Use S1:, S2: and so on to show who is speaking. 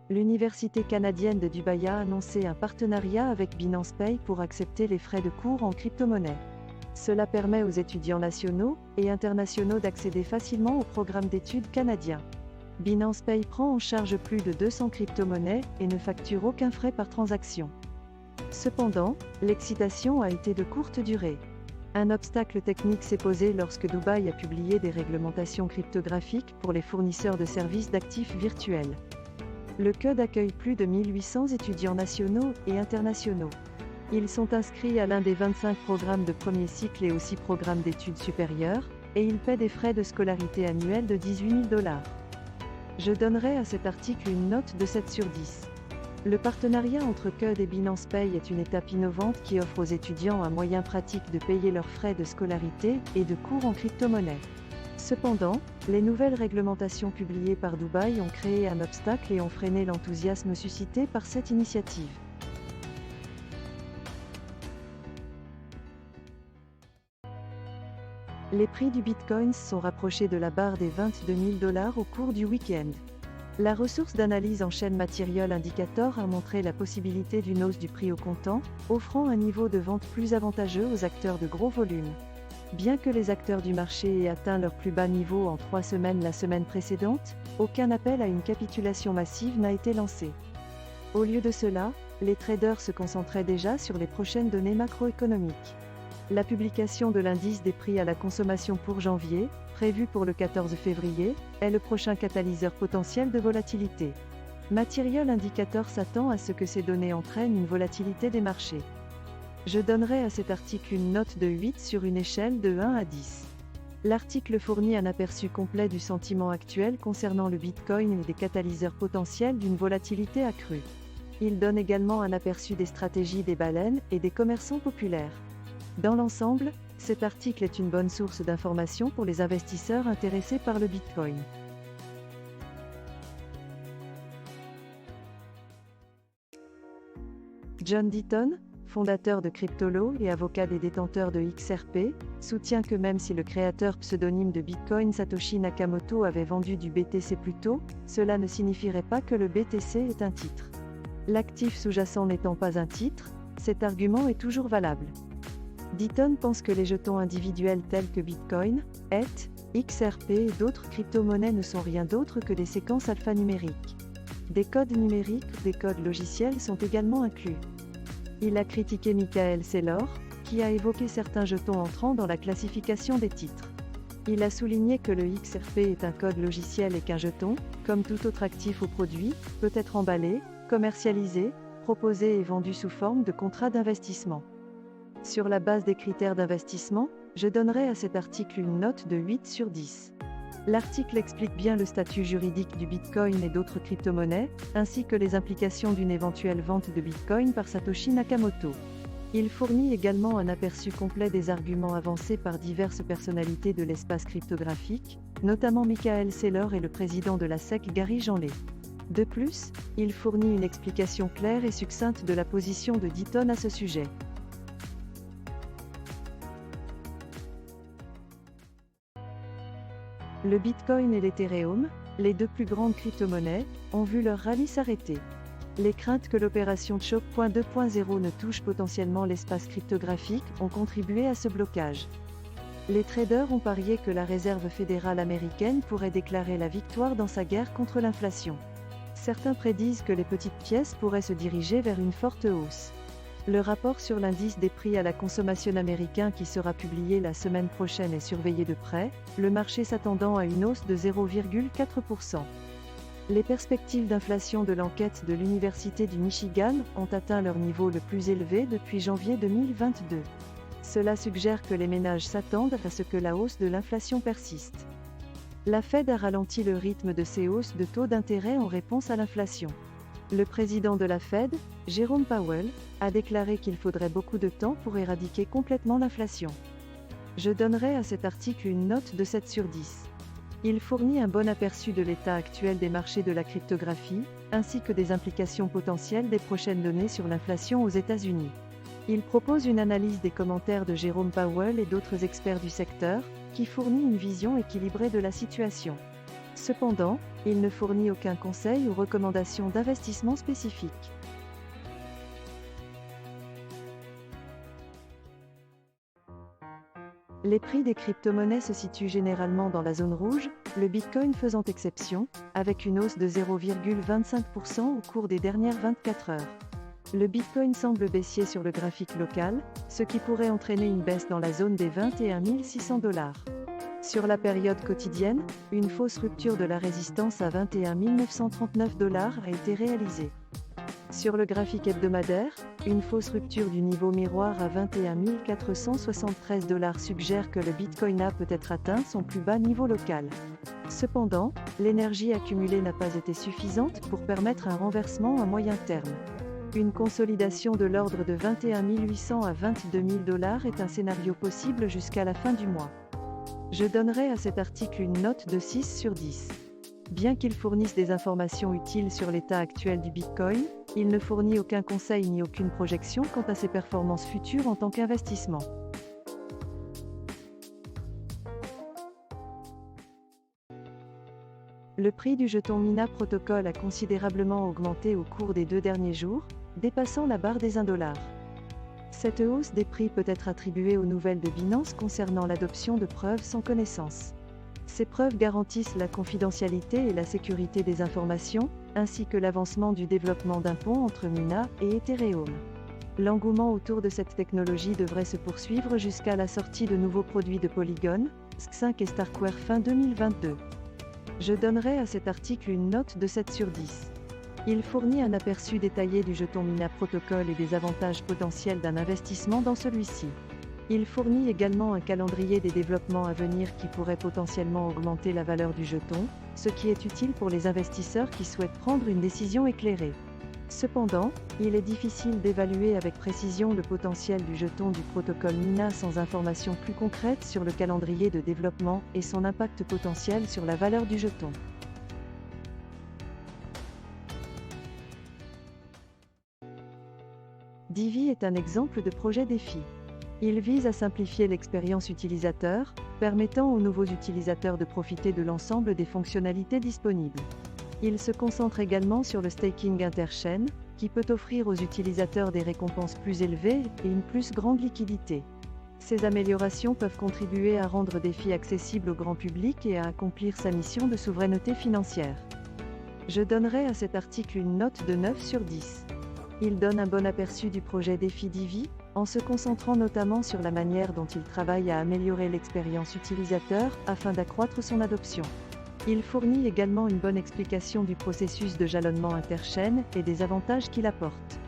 S1: L'Université canadienne de Dubaï a annoncé un partenariat avec Binance Pay pour accepter les frais de cours en crypto-monnaie. Cela permet aux étudiants nationaux et internationaux d'accéder facilement au programme d'études canadien. Binance Pay prend en charge plus de 200 crypto-monnaies et ne facture aucun frais par transaction. Cependant, l'excitation a été de courte durée. Un obstacle technique s'est posé lorsque Dubaï a publié des réglementations cryptographiques pour les fournisseurs de services d'actifs virtuels. Le CUD accueille plus de 1800 étudiants nationaux et internationaux. Ils sont inscrits à l'un des 25 programmes de premier cycle et aux 6 programmes d'études supérieures, et ils paient des frais de scolarité annuels de 18 000 $. Je donnerai à cet article une note de 7 sur 10. Le partenariat entre CUD et Binance Pay est une étape innovante qui offre aux étudiants un moyen pratique de payer leurs frais de scolarité et de cours en crypto-monnaie. Cependant, les nouvelles réglementations publiées par Dubaï ont créé un obstacle et ont freiné l'enthousiasme suscité par cette initiative. Les prix du Bitcoin sont rapprochés de la barre des 22 000 $ au cours du week-end. La ressource d'analyse en chaîne Material Indicator a montré la possibilité d'une hausse du prix au comptant, offrant un niveau de vente plus avantageux aux acteurs de gros volume. Bien que les acteurs du marché aient atteint leur plus bas niveau en 3 semaines la semaine précédente, aucun appel à une capitulation massive n'a été lancé. Au lieu de cela, les traders se concentraient déjà sur les prochaines données macroéconomiques. La publication de l'indice des prix à la consommation pour janvier, prévu pour le 14 février, est le prochain catalyseur potentiel de volatilité. Material Indicator s'attend à ce que ces données entraînent une volatilité des marchés. Je donnerai à cet article une note de 8 sur une échelle de 1 à 10. L'article fournit un aperçu complet du sentiment actuel concernant le Bitcoin et des catalyseurs potentiels d'une volatilité accrue. Il donne également un aperçu des stratégies des baleines et des commerçants populaires. Dans l'ensemble, cet article est une bonne source d'information pour les investisseurs intéressés par le Bitcoin. John Deaton, fondateur de Cryptolo et avocat des détenteurs de XRP, soutient que même si le créateur pseudonyme de Bitcoin Satoshi Nakamoto avait vendu du BTC plus tôt, cela ne signifierait pas que le BTC est un titre. L'actif sous-jacent n'étant pas un titre, cet argument est toujours valable. Deaton pense que les jetons individuels tels que Bitcoin, ETH, XRP et d'autres crypto-monnaies ne sont rien d'autre que des séquences alphanumériques. Des codes numériques ou des codes logiciels sont également inclus. Il a critiqué Michael Saylor, qui a évoqué certains jetons entrant dans la classification des titres. Il a souligné que le XRP est un code logiciel et qu'un jeton, comme tout autre actif ou produit, peut être emballé, commercialisé, proposé et vendu sous forme de contrat d'investissement. Sur la base des critères d'investissement, je donnerai à cet article une note de 8 sur 10. L'article explique bien le statut juridique du Bitcoin et d'autres crypto-monnaies, ainsi que les implications d'une éventuelle vente de Bitcoin par Satoshi Nakamoto. Il fournit également un aperçu complet des arguments avancés par diverses personnalités de l'espace cryptographique, notamment Michael Saylor et le président de la SEC Gary Janley. De plus, il fournit une explication claire et succincte de la position de Deaton à ce sujet. Le Bitcoin et l'Ethereum, les deux plus grandes crypto-monnaies, ont vu leur rallye s'arrêter. Les craintes que l'opération Choke 2.0 ne touche potentiellement l'espace cryptographique ont contribué à ce blocage. Les traders ont parié que la Réserve fédérale américaine pourrait déclarer la victoire dans sa guerre contre l'inflation. Certains prédisent que les petites pièces pourraient se diriger vers une forte hausse. Le rapport sur l'indice des prix à la consommation américain qui sera publié la semaine prochaine est surveillé de près, le marché s'attendant à une hausse de 0,4%. Les perspectives d'inflation de l'enquête de l'Université du Michigan ont atteint leur niveau le plus élevé depuis janvier 2022. Cela suggère que les ménages s'attendent à ce que la hausse de l'inflation persiste. La Fed a ralenti le rythme de ses hausses de taux d'intérêt en réponse à l'inflation. Le président de la Fed, Jerome Powell, a déclaré qu'il faudrait beaucoup de temps pour éradiquer complètement l'inflation. Je donnerai à cet article une note de 7 sur 10. Il fournit un bon aperçu de l'état actuel des marchés de la cryptographie, ainsi que des implications potentielles des prochaines données sur l'inflation aux États-Unis. Il propose une analyse des commentaires de Jerome Powell et d'autres experts du secteur, qui fournit une vision équilibrée de la situation. Cependant, il ne fournit aucun conseil ou recommandation d'investissement spécifique. Les prix des crypto-monnaies se situent généralement dans la zone rouge, le Bitcoin faisant exception, avec une hausse de 0,25% au cours des dernières 24 heures. Le Bitcoin semble baissier sur le graphique local, ce qui pourrait entraîner une baisse dans la zone des 21 600 $. Sur la période quotidienne, une fausse rupture de la résistance à 21 939 $ a été réalisée. Sur le graphique hebdomadaire, une fausse rupture du niveau miroir à 21 473 $ suggère que le Bitcoin a peut-être atteint son plus bas niveau local. Cependant, l'énergie accumulée n'a pas été suffisante pour permettre un renversement à moyen terme. Une consolidation de l'ordre de 21 800 à 22 000 $ est un scénario possible jusqu'à la fin du mois. Je donnerai à cet article une note de 6 sur 10. Bien qu'il fournisse des informations utiles sur l'état actuel du Bitcoin, il ne fournit aucun conseil ni aucune projection quant à ses performances futures en tant qu'investissement. Le prix du jeton Mina Protocol a considérablement augmenté au cours des 2 derniers jours, dépassant la barre des 1 $. Cette hausse des prix peut être attribuée aux nouvelles de Binance concernant l'adoption de preuves sans connaissance. Ces preuves garantissent la confidentialité et la sécurité des informations, ainsi que l'avancement du développement d'un pont entre Mina et Ethereum. L'engouement autour de cette technologie devrait se poursuivre jusqu'à la sortie de nouveaux produits de Polygon, SC5 et Starkware fin 2022. Je donnerai à cet article une note de 7 sur 10. Il fournit un aperçu détaillé du jeton Mina Protocol et des avantages potentiels d'un investissement dans celui-ci. Il fournit également un calendrier des développements à venir qui pourraient potentiellement augmenter la valeur du jeton, ce qui est utile pour les investisseurs qui souhaitent prendre une décision éclairée. Cependant, il est difficile d'évaluer avec précision le potentiel du jeton du protocole Mina sans informations plus concrètes sur le calendrier de développement et son impact potentiel sur la valeur du jeton. Divi est un exemple de projet défi. Il vise à simplifier l'expérience utilisateur, permettant aux nouveaux utilisateurs de profiter de l'ensemble des fonctionnalités disponibles. Il se concentre également sur le staking interchain, qui peut offrir aux utilisateurs des récompenses plus élevées et une plus grande liquidité. Ces améliorations peuvent contribuer à rendre Divi accessible au grand public et à accomplir sa mission de souveraineté financière. Je donnerai à cet article une note de 9 sur 10. Il donne un bon aperçu du projet Défi Divi, en se concentrant notamment sur la manière dont il travaille à améliorer l'expérience utilisateur afin d'accroître son adoption. Il fournit également une bonne explication du processus de jalonnement interchain et des avantages qu'il apporte.